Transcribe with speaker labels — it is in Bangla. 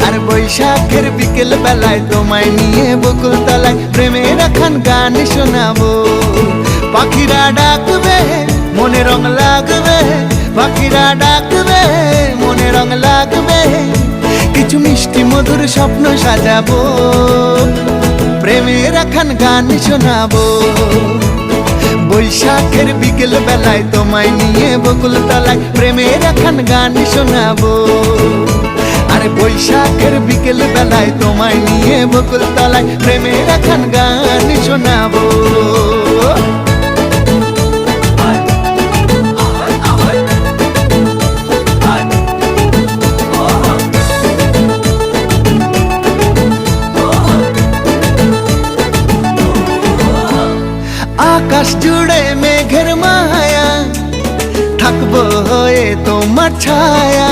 Speaker 1: আর বৈশাখের বিকেল বেলায় তোমায় নিয়ে বকুল তলায় প্রেমের একখান গান শোনাবো। পাখিরা ডাকবে মনে রং লাগবে, পাখিরা ডাকবে মনে রং লাগবে, কিছু মিষ্টি মধুর স্বপ্ন সাজাবো, প্রেমের একখান গান শোনাবো। বৈশাখের বিকেল বেলায় তোমায় নিয়ে বকুল তলায় প্রেমের একখান গান শোনাবো। আরে বৈশাখের বিকেল বেলায় তোমায় নিয়ে বকুল তলায় প্রেমের একখান গান শোনাবো। আকাশ জুড়ে মেঘের মায়া, থাকবো হয়ে তোমার ছায়া,